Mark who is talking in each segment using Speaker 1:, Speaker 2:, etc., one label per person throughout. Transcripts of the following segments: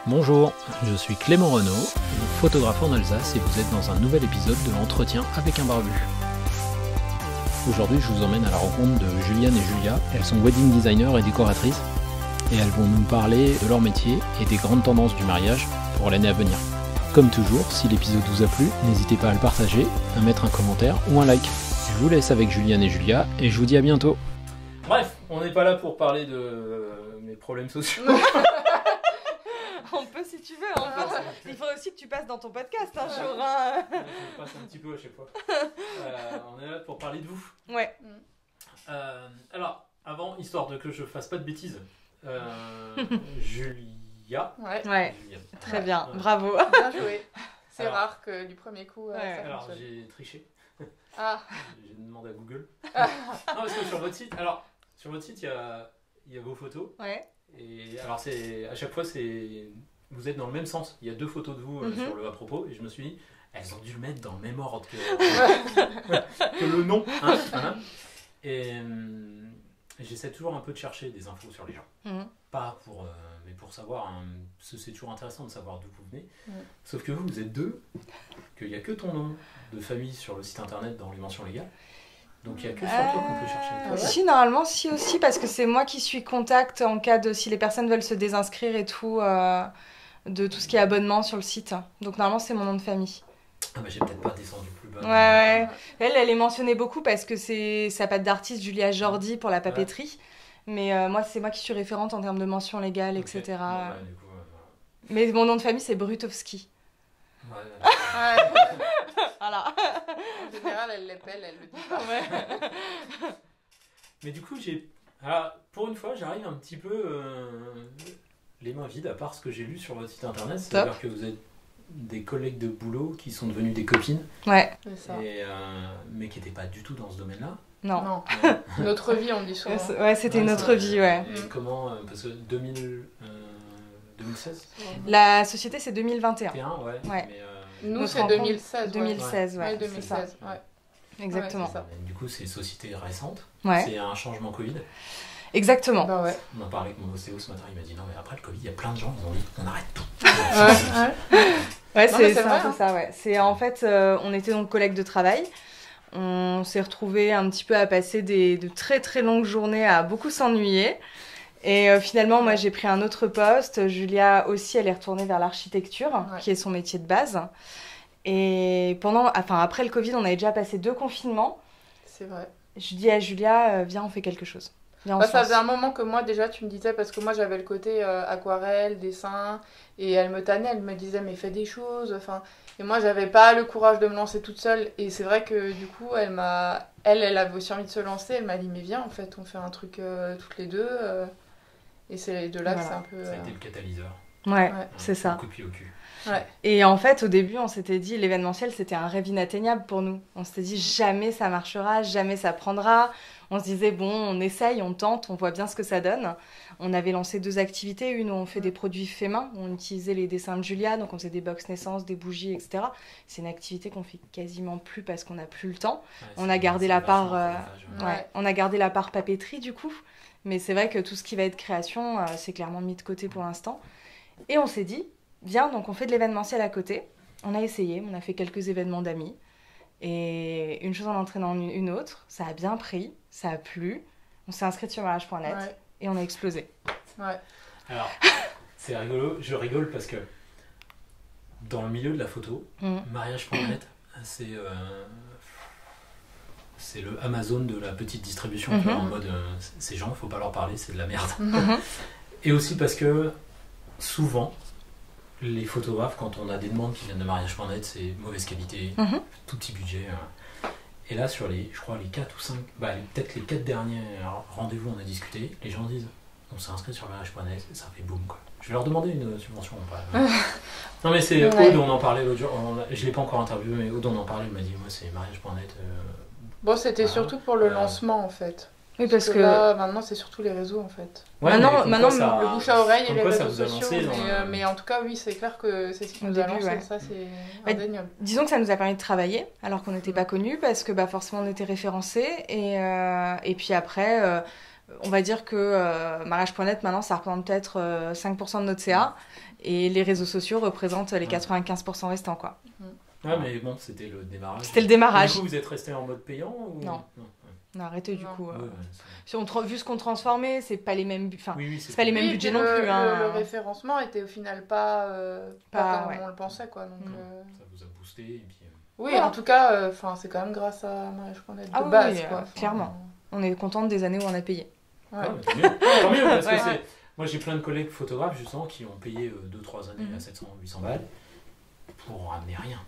Speaker 1: Bonjour, je suis Clément Renaud, photographe en Alsace et vous êtes dans un nouvel épisode de l'entretien avec un barbu. Aujourd'hui, je vous emmène à la rencontre de Juliane et Julia. Elles sont wedding designers et décoratrices et elles vont nous parler de leur métier et des grandes tendances du mariage pour l'année à venir. Comme toujours, si l'épisode vous a plu, n'hésitez pas à le partager, à mettre un commentaire ou un like. Je vous laisse avec Juliane et Julia et je vous dis à bientôt. Bref, on n'est pas là pour parler de mes problèmes sociaux.
Speaker 2: On peut si tu veux, il faudrait aussi que tu passes dans ton podcast un jour. Hein.
Speaker 1: Je passe un petit peu à chaque fois. On est là pour parler de vous.
Speaker 2: Ouais.
Speaker 1: Alors, avant, histoire de que je fasse pas de bêtises, Julia.
Speaker 2: Ouais.
Speaker 1: Julia.
Speaker 2: Très bien, bravo.
Speaker 3: Bien joué. C'est
Speaker 1: Alors,
Speaker 3: rare que du premier coup.
Speaker 1: Alors, j'ai triché.
Speaker 3: Ah.
Speaker 1: J'ai demandé à Google. Non, parce que sur votre site, il y a vos photos.
Speaker 2: Ouais.
Speaker 1: Et alors, à chaque fois, vous êtes dans le même sens. Il y a 2 photos de vous sur le à propos. Et je me suis dit, elles ont dû le mettre dans le même ordre que le nom. Hein, voilà. Et j'essaie toujours un peu de chercher des infos sur les gens. Pas pour, mais pour savoir, hein, parce que c'est toujours intéressant de savoir d'où vous venez. Sauf que vous êtes 2, qu'il n'y a que ton nom de famille sur le site internet dans les mentions légales. Donc il n'y a que sur toi qu'on peut chercher.
Speaker 2: Si, normalement, si aussi, parce que c'est moi qui suis contact en cas de si les personnes veulent se désinscrire et tout, de tout ce qui est abonnement sur le site. Donc normalement, c'est mon nom de famille.
Speaker 1: Ah bah j'ai peut-être pas descendu plus bas.
Speaker 2: Ouais. Elle est mentionnée beaucoup parce que c'est sa patte d'artiste Julia Jordi pour la papeterie. Mais moi, c'est moi qui suis référente en termes de mentions légales,
Speaker 1: Okay.
Speaker 2: etc.
Speaker 1: Ouais, du coup,
Speaker 2: Mais mon nom de famille, c'est Brutowski.
Speaker 3: Ouais.
Speaker 2: Voilà.
Speaker 3: En général, elle l'épelle, elle le dit pas.
Speaker 2: Ouais.
Speaker 1: Mais du coup, alors, pour une fois, j'arrive un petit peu les mains vides, à part ce que j'ai lu sur votre site internet. C'est-à-dire que vous êtes des collègues de boulot qui sont devenues des copines.
Speaker 2: Ouais.
Speaker 3: C'est ça.
Speaker 1: Mais qui n'étaient pas du tout dans ce domaine-là.
Speaker 3: Non. Notre vie, on dit souvent.
Speaker 2: Ouais, c'était notre vie, ouais.
Speaker 1: Et comment parce que 2016
Speaker 2: La société, c'est 2021.
Speaker 1: ouais.
Speaker 2: Ouais.
Speaker 1: Mais,
Speaker 3: Nous,
Speaker 2: Notre
Speaker 3: c'est
Speaker 2: rencontre,
Speaker 3: 2016.
Speaker 2: 2016, ouais.
Speaker 3: Ouais,
Speaker 2: c'est
Speaker 3: 2016, ouais.
Speaker 2: Exactement.
Speaker 3: Ouais, c'est ça.
Speaker 1: du coup, c'est une société récente.
Speaker 2: Ouais.
Speaker 1: C'est un changement Covid.
Speaker 2: Exactement.
Speaker 3: Bah ouais.
Speaker 1: On en parlait avec mon ostéo ce matin. Il m'a dit non, mais après le Covid, il y a plein de gens qui ont dit on arrête tout.
Speaker 2: Ouais,
Speaker 3: Non, mais
Speaker 2: c'est
Speaker 3: vrai,
Speaker 2: un peu ça, ouais. C'est en fait, on était donc collègues de travail. On s'est retrouvés un petit peu à passer de très très longues journées à beaucoup s'ennuyer. Et finalement, moi, j'ai pris un autre poste. Julia aussi, elle est retournée vers l'architecture, qui est son métier de base. Et après le Covid, on avait déjà passé 2 confinements.
Speaker 3: C'est vrai.
Speaker 2: Je dis à Julia, viens, on fait quelque chose. Viens, on se
Speaker 3: Ça
Speaker 2: lance.
Speaker 3: faisait un moment que moi, déjà, tu me disais, parce que moi, j'avais le côté aquarelle, dessin, et elle me tannait, elle me disait, mais fais des choses, enfin... Et moi, j'avais pas le courage de me lancer toute seule, et c'est vrai que, du coup, elle avait aussi envie de se lancer, elle m'a dit, mais viens, en fait, on fait un truc toutes les deux, et c'est de là que c'est un peu...
Speaker 1: Ça a été le catalyseur.
Speaker 2: Ouais, c'est ça.
Speaker 1: Un coup de pied au cul.
Speaker 3: Ouais.
Speaker 2: Et en fait, au début, on s'était dit, l'événementiel, c'était un rêve inatteignable pour nous. On s'était dit, jamais ça marchera, jamais ça prendra. On se disait, bon, on essaye, on tente, on voit bien ce que ça donne. On avait lancé 2 activités. Une où on fait des produits faits main, où on utilisait les dessins de Julia, donc on faisait des box naissance, des bougies, etc. C'est une activité qu'on fait quasiment plus parce qu'on n'a plus le temps. On a gardé la part, on a gardé la part papeterie du coup. Mais c'est vrai que tout ce qui va être création, c'est clairement mis de côté pour l'instant. Et on s'est dit, viens, donc on fait de l'événementiel à côté. On a essayé, on a fait quelques événements d'amis. Et une chose en entraînant une autre, ça a bien pris, ça a plu. On s'est inscrit sur mariage.net et on a explosé.
Speaker 3: Ouais.
Speaker 1: Alors, c'est rigolo, je rigole parce que dans le milieu de la photo, mariage.net, c'est le Amazon de la petite distribution, tu vois, en mode ces gens, faut pas leur parler, c'est de la merde. Et aussi parce que souvent, les photographes, quand on a des demandes qui viennent de mariage.net, c'est mauvaise qualité, tout petit budget. Et là, sur les 4 ou 5, peut-être les 4 derniers rendez-vous, on a discuté, les gens disent, on s'est inscrit sur mariage.net, ça fait boum, quoi. Je vais leur demander une subvention ou pas. Non mais c'est Aude, on en parlait l'autre jour, je l'ai pas encore interviewé, mais Aude, on en parlait, elle m'a dit, moi c'est mariage.net.
Speaker 3: Bon, c'était surtout pour le lancement, en fait.
Speaker 2: Oui, parce que
Speaker 3: là, maintenant, c'est surtout les réseaux, en fait.
Speaker 1: Ouais,
Speaker 2: maintenant,
Speaker 3: le bouche à oreille et les
Speaker 1: ça
Speaker 3: réseaux
Speaker 1: vous a
Speaker 3: sociaux.
Speaker 1: lancé
Speaker 3: Mais en tout cas, oui, c'est clair que c'est ce qui nous a lancé. Ça, c'est indéniable.
Speaker 2: Disons que ça nous a permis de travailler, alors qu'on n'était pas connus, parce que forcément, on était référencés. Et puis après, on va dire que mariage.net, maintenant, ça représente peut-être 5% de notre CA. Et les réseaux sociaux représentent les 95% restants, quoi.
Speaker 1: Ah, mais bon, c'était le démarrage.
Speaker 2: C'était le démarrage.
Speaker 1: Du coup, vous êtes resté en mode payant ou...
Speaker 2: Non. On a arrêté du coup.
Speaker 1: Ouais,
Speaker 2: vu ce qu'on transformait, c'est pas les mêmes,
Speaker 1: c'est
Speaker 2: pas les mêmes budgets non plus.
Speaker 3: Le référencement était au final pas comme on le pensait, quoi. Donc,
Speaker 1: ça vous a boosté et puis.
Speaker 3: Oui, en tout cas, c'est quand même grâce à mariage.net de base, quoi.
Speaker 2: Clairement. On est contente des années où on a payé.
Speaker 1: Ouais. Tant mieux. Tant mieux parce que moi j'ai plein de collègues photographes justement qui ont payé 2-3 années à 700-800 balles pour ramener rien.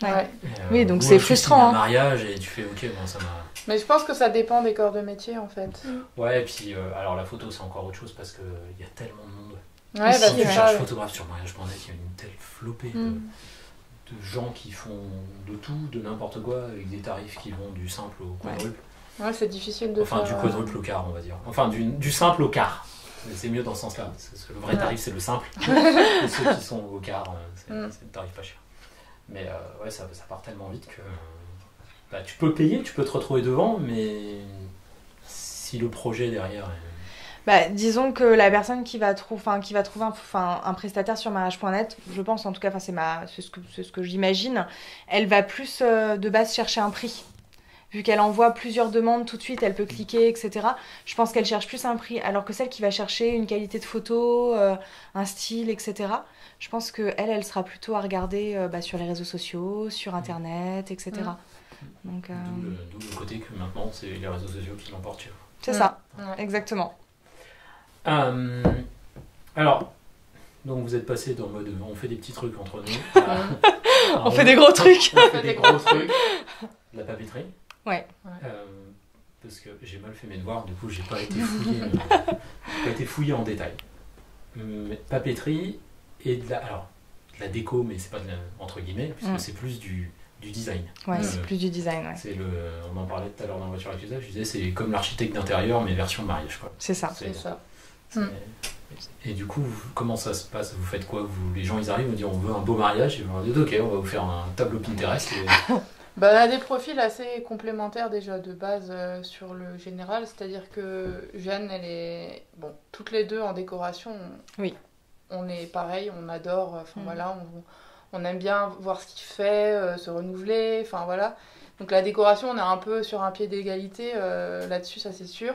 Speaker 2: Ouais. Oui, donc c'est frustrant.
Speaker 1: Un mariage et tu fais ok, bon, ça m'a.
Speaker 3: Mais je pense que ça dépend des corps de métier en fait.
Speaker 1: Ouais, et puis alors la photo c'est encore autre chose parce qu'il y a tellement de monde.
Speaker 3: Ouais,
Speaker 1: si tu cherches photographe sur mariage.net, il y a une telle flopée de gens qui font de tout, de n'importe quoi, avec des tarifs qui vont du simple au quadruple.
Speaker 3: Ouais, c'est difficile de faire.
Speaker 1: Du quadruple au quart, on va dire. Enfin, du simple au quart. C'est mieux dans ce sens-là. Parce que le vrai tarif, c'est le simple. Et ceux qui sont au quart, c'est le tarif pas cher. Mais ça part tellement vite que tu peux payer, tu peux te retrouver devant, mais si le projet derrière est...
Speaker 2: disons que la personne qui va trouver un prestataire sur mariage.net, je pense en tout cas, c'est ce que j'imagine, elle va plus de base chercher un prix. Vu qu'elle envoie plusieurs demandes tout de suite, elle peut cliquer, etc. Je pense qu'elle cherche plus un prix, alors que celle qui va chercher une qualité de photo, un style, etc. Je pense qu'elle sera plutôt à regarder sur les réseaux sociaux, sur Internet, etc. Donc,
Speaker 1: d'où le côté que maintenant, c'est les réseaux sociaux qui l'emportent.
Speaker 2: C'est ça, exactement.
Speaker 1: Alors, donc vous êtes passé dans le mode on fait des petits trucs entre nous.
Speaker 2: On fait des gros trucs.
Speaker 1: On fait des gros trucs. De la papeterie.
Speaker 2: Ouais.
Speaker 1: Parce que j'ai mal fait mes devoirs, du coup j'ai pas été fouillé en détail. Mais papeterie et de la déco, mais c'est pas entre guillemets, puisque c'est plus du design.
Speaker 2: Ouais, c'est plus du design. Ouais.
Speaker 1: On en parlait tout à l'heure dans la voiture avec Youssef, je disais c'est comme l'architecte d'intérieur, mais version mariage, quoi.
Speaker 2: C'est ça.
Speaker 1: Et du coup, comment ça se passe? Vous faites quoi? Les gens ils arrivent, vous disent on veut un beau mariage, et vous leur dites ok, on va vous faire un tableau Pinterest.
Speaker 3: On a des profils assez complémentaires déjà de base sur le général, c'est-à-dire que Jeanne, elle est... Bon, toutes les deux en décoration, on est pareil, on adore, on aime bien voir ce qu'il fait, se renouveler, enfin voilà. Donc la décoration, on est un peu sur un pied d'égalité là-dessus, ça c'est sûr.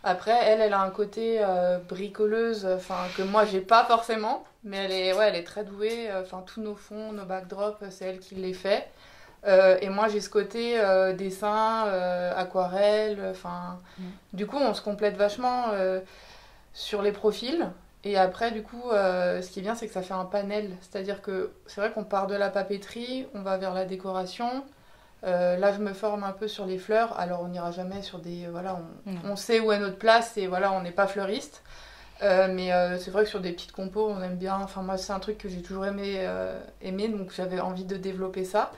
Speaker 3: Après, elle a un côté bricoleuse, que moi j'ai pas forcément, mais elle est très douée, tous nos fonds, nos backdrops, c'est elle qui les fait. Et moi j'ai ce côté dessin, aquarelle, du coup on se complète vachement sur les profils. Et après du coup ce qui est bien c'est que ça fait un panel, c'est-à-dire que c'est vrai qu'on part de la papeterie, on va vers la décoration. Là je me forme un peu sur les fleurs, alors on n'ira jamais sur des... on sait où est notre place et on n'est pas fleuriste. Mais c'est vrai que sur des petites compos on aime bien, moi c'est un truc que j'ai toujours aimé, donc j'avais envie de développer ça.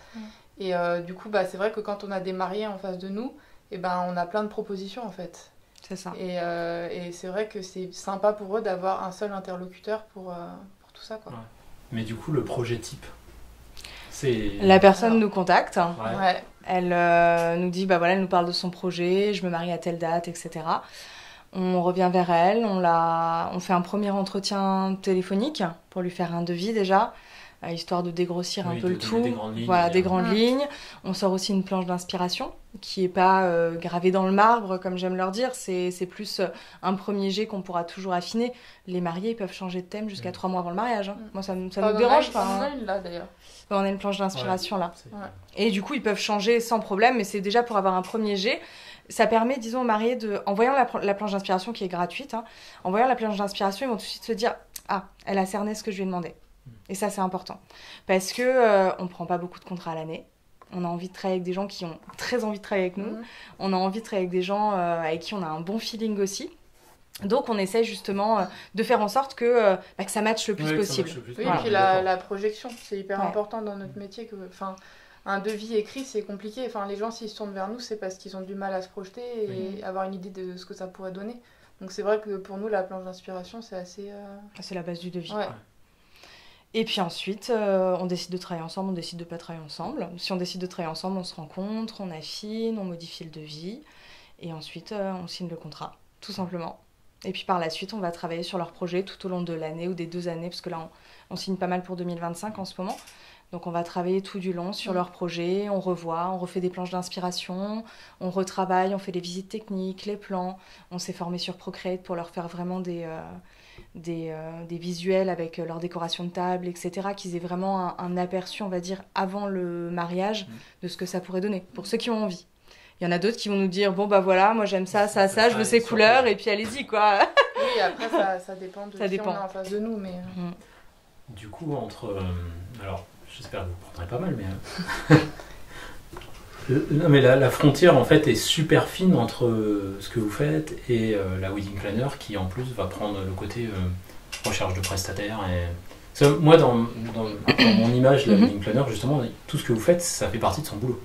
Speaker 3: Et du coup, c'est vrai que quand on a des mariés en face de nous, on a plein de propositions en fait.
Speaker 2: C'est ça.
Speaker 3: Et c'est vrai que c'est sympa pour eux d'avoir un seul interlocuteur pour tout ça, quoi.
Speaker 1: Ouais. Mais du coup, le projet type, c'est...
Speaker 2: La personne nous contacte.
Speaker 3: Ouais.
Speaker 2: Elle nous dit, elle nous parle de son projet, je me marie à telle date, etc. On revient vers elle, on fait un premier entretien téléphonique pour lui faire un devis déjà. Histoire de dégrossir un peu le tout. Des grandes lignes. On sort aussi une planche d'inspiration qui n'est pas gravée dans le marbre, comme j'aime leur dire. C'est plus un premier jet qu'on pourra toujours affiner. Les mariés peuvent changer de thème jusqu'à 3 mois avant le mariage. Moi, ça nous dérange pas.
Speaker 3: On a une là, d'ailleurs.
Speaker 2: On a une planche d'inspiration là.
Speaker 3: Ouais.
Speaker 2: Et du coup, ils peuvent changer sans problème, mais c'est déjà pour avoir un premier jet. Ça permet, disons, aux mariés, en voyant la planche d'inspiration qui est gratuite, en voyant la planche d'inspiration, ils vont tout de suite se dire « Ah, elle a cerné ce que je lui ai demandé ». Et ça, c'est important. Parce que on ne prend pas beaucoup de contrats à l'année. On a envie de travailler avec des gens qui ont très envie de travailler avec nous. On a envie de travailler avec des gens avec qui on a un bon feeling aussi. Donc, on essaie justement de faire en sorte que ça matche le plus possible.
Speaker 3: Et puis la projection, c'est hyper important dans notre métier. Un devis écrit, c'est compliqué. Les gens, s'ils se tournent vers nous, c'est parce qu'ils ont du mal à se projeter et avoir une idée de ce que ça pourrait donner. Donc, c'est vrai que pour nous, la planche d'inspiration, c'est assez...
Speaker 2: C'est la base du devis.
Speaker 3: Ouais.
Speaker 2: Et puis ensuite, on décide de travailler ensemble, on décide de ne pas travailler ensemble. Si on décide de travailler ensemble, on se rencontre, on affine, on modifie le devis. Et ensuite, on signe le contrat. tout simplement. Et puis par la suite, on va travailler sur leurs projets tout au long de l'année ou des 2 années, parce que là, on signe pas mal pour 2025 en ce moment. Donc on va travailler tout du long sur leurs projets, on revoit, on refait des planches d'inspiration, on retravaille, on fait les visites techniques, les plans. On s'est formé sur Procreate pour leur faire vraiment des visuels avec leur décoration de table, etc. Qu'ils aient vraiment un aperçu, on va dire, avant le mariage de ce que ça pourrait donner, pour ceux qui ont envie. Il y en a d'autres qui vont nous dire, bon bah voilà, moi j'aime ça, je veux ces couleurs, et puis allez-y quoi.
Speaker 3: Oui, après ça dépend de qui on a en face de nous. Mais...
Speaker 1: Du coup, alors, j'espère que vous prendrez pas mal, mais... Non, mais la frontière en fait est super fine entre ce que vous faites et la wedding planner qui en plus va prendre le côté recherche de prestataires. Et... Moi, dans mon image, la wedding planner, justement, tout ce que vous faites, ça fait partie de son boulot.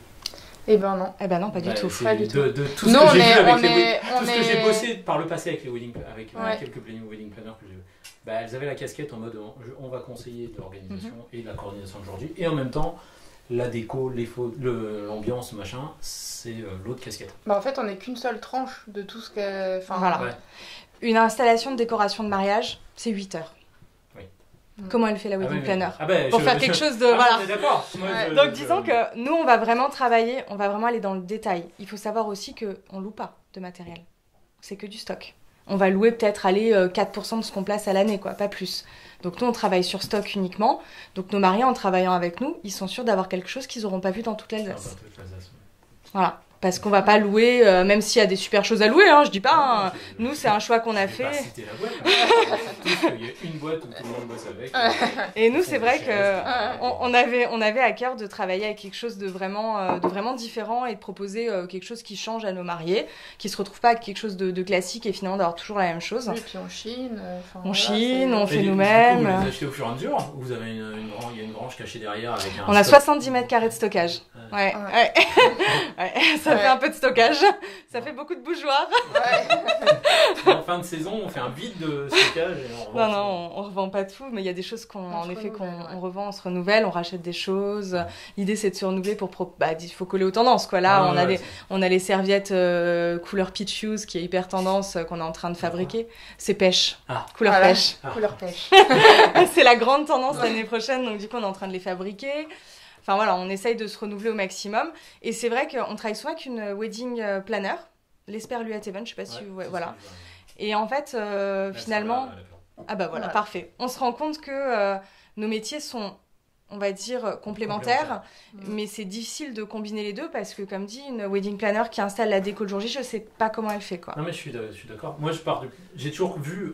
Speaker 2: Eh ben non, pas du tout.
Speaker 3: Pas du tout.
Speaker 1: De tout ce que j'ai vu avec tout ce que j'ai bossé par le passé avec les wedding, avec quelques wedding planners que j'ai vu, elles avaient la casquette en mode on va conseiller de l'organisation et de la coordination aujourd'hui, et en même temps la déco, l'ambiance, machin, c'est l'autre casquette.
Speaker 3: En fait, on n'est qu'une seule tranche de tout ce que...
Speaker 2: Voilà. Ouais. Une installation de décoration de mariage, c'est 8 heures. Comment elle fait la wedding planner pour faire quelque chose de... voilà.
Speaker 1: D'accord.
Speaker 2: Donc disons que nous, on va vraiment travailler, on va vraiment aller dans le détail. Il faut savoir aussi qu'on ne loue pas de matériel. C'est que du stock. On va louer peut-être 4% de ce qu'on place à l'année, quoi, pas plus. Donc nous, on travaille sur stock uniquement. Donc nos mariés, en travaillant avec nous, ils sont sûrs d'avoir quelque chose qu'ils n'auront pas vu dans toute l'Alsace. Voilà. Parce qu'on va pas louer, même s'il y a des super choses à louer, je dis pas. Nous, c'est un choix qu'on a fait.
Speaker 1: Il y a une boîte où tout le monde bosse avec.
Speaker 2: Et nous, c'est vrai qu'on avait à cœur de travailler avec quelque chose de vraiment différent et de proposer quelque chose qui change à nos mariés, qui se retrouve pas avec quelque chose de classique et finalement d'avoir toujours la même chose.
Speaker 3: Oui, puis on chine.
Speaker 2: On fait nous-mêmes.
Speaker 1: Vous les achetez au fur et à mesure. Vous avez il y a une branche cachée derrière avec un.
Speaker 2: On a 70 mètres carrés de stockage. Ouais. Ça fait un peu de stockage. Ça fait beaucoup de bougeoirs.
Speaker 1: En fin de saison, on fait un vide de stockage et on revend.
Speaker 2: Non, on revend pas tout, mais il y a des choses qu'on revend, on se renouvelle, on rachète des choses. L'idée, c'est de se renouveler il faut coller aux tendances, quoi. Là, on a les serviettes couleur peach fuse qui est hyper tendance qu'on est en train de fabriquer. C'est pêche. Couleur pêche.
Speaker 3: Couleur pêche.
Speaker 2: C'est la grande tendance l'année prochaine, donc du coup, on est en train de les fabriquer. Enfin voilà, on essaye de se renouveler au maximum. Et c'est vrai qu'on travaille souvent avec une wedding planner, l'Esperluette Event, je sais pas si vous... voilà. Et en fait, finalement... Voilà, parfait. On se rend compte que nos métiers sont, on va dire, complémentaires. Mais c'est difficile de combiner les deux parce que, comme dit, une wedding planner qui installe la déco le jour J, je sais pas comment elle fait, quoi.
Speaker 1: Non mais je suis d'accord. Moi, j'ai toujours vu...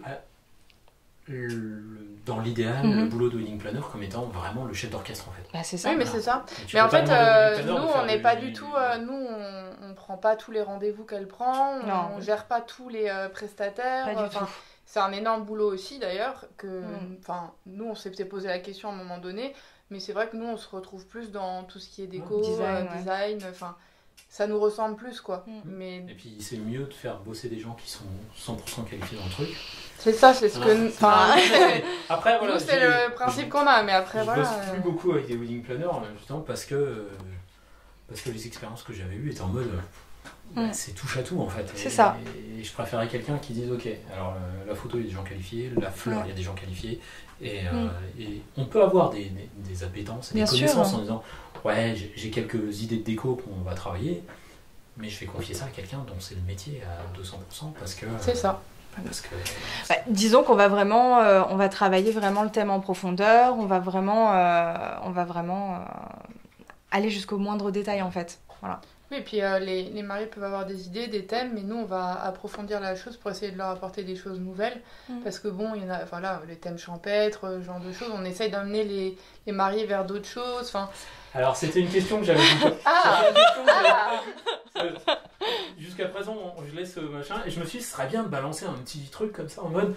Speaker 1: dans l'idéal, le boulot de wedding planner comme étant vraiment le chef d'orchestre en fait.
Speaker 2: C'est ça.
Speaker 3: Oui, mais c'est ça. Mais en fait, nous, on n'est pas du tout... nous, on prend pas tous les rendez-vous qu'elle prend. On gère pas tous les prestataires.
Speaker 2: Pas du tout.
Speaker 3: C'est un énorme boulot aussi d'ailleurs. Nous, on s'était posé la question à un moment donné. Mais c'est vrai que nous, on se retrouve plus dans tout ce qui est déco, design. Ça nous ressemble plus, quoi. Mais... Et
Speaker 1: puis, c'est mieux de faire bosser des gens qui sont 100% qualifiés dans le truc.
Speaker 3: C'est ça, c'est ce que...
Speaker 1: Après, voilà,
Speaker 3: nous, c'est le principe qu'on a, mais après, voilà...
Speaker 1: Je bosse plus beaucoup avec des wedding planners, justement, parce que les expériences que j'avais eues étaient en mode... c'est touche à tout, en fait.
Speaker 2: C'est ça.
Speaker 1: Et je préférais quelqu'un qui dise, ok, alors la photo, il y a des gens qualifiés, la fleur, il y a des gens qualifiés, et on peut avoir des appétences et des connaissances en disant... Ouais, j'ai quelques idées de déco qu'on va travailler, mais je vais confier ça à quelqu'un dont c'est le métier à 200% parce que...
Speaker 3: C'est ça.
Speaker 1: Parce que...
Speaker 2: disons qu'on va vraiment, on va travailler vraiment le thème en profondeur, on va vraiment aller jusqu'au moindre détail en fait. Voilà.
Speaker 3: Oui, et puis les mariés peuvent avoir des idées, des thèmes, mais nous on va approfondir la chose pour essayer de leur apporter des choses nouvelles. Parce que bon, il y en a, les thèmes champêtres, ce genre de choses, on essaye d'amener les mariés vers d'autres choses.
Speaker 1: Alors c'était une question que j'avais jusqu'à présent, je laisse machin, et je me suis dit, ce serait bien de balancer un petit truc comme ça en mode.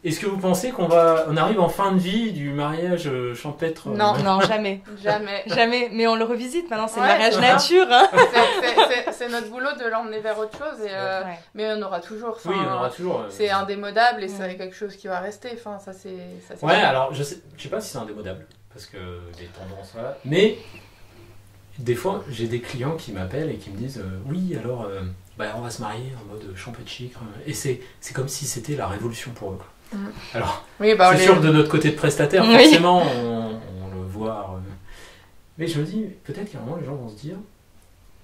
Speaker 1: Est-ce que vous pensez qu'on arrive en fin de vie du mariage champêtre?
Speaker 2: Non, jamais. Jamais. Mais on le revisite maintenant, c'est le mariage nature.
Speaker 3: C'est notre boulot de l'emmener vers autre chose. Mais on aura toujours.
Speaker 1: Oui, on aura toujours.
Speaker 3: C'est indémodable et c'est quelque chose qui va rester. Ça, c'est
Speaker 1: alors je sais pas si c'est indémodable, parce que les tendances, voilà. Mais des fois, j'ai des clients qui m'appellent et qui me disent oui, alors on va se marier en mode champêtre chic. Et c'est comme si c'était la révolution pour eux. Quoi. Alors,
Speaker 3: oui,
Speaker 1: c'est sûr que de notre côté de prestataire, forcément, on le voit. Mais je me dis, peut-être qu'à un moment, les gens vont se dire,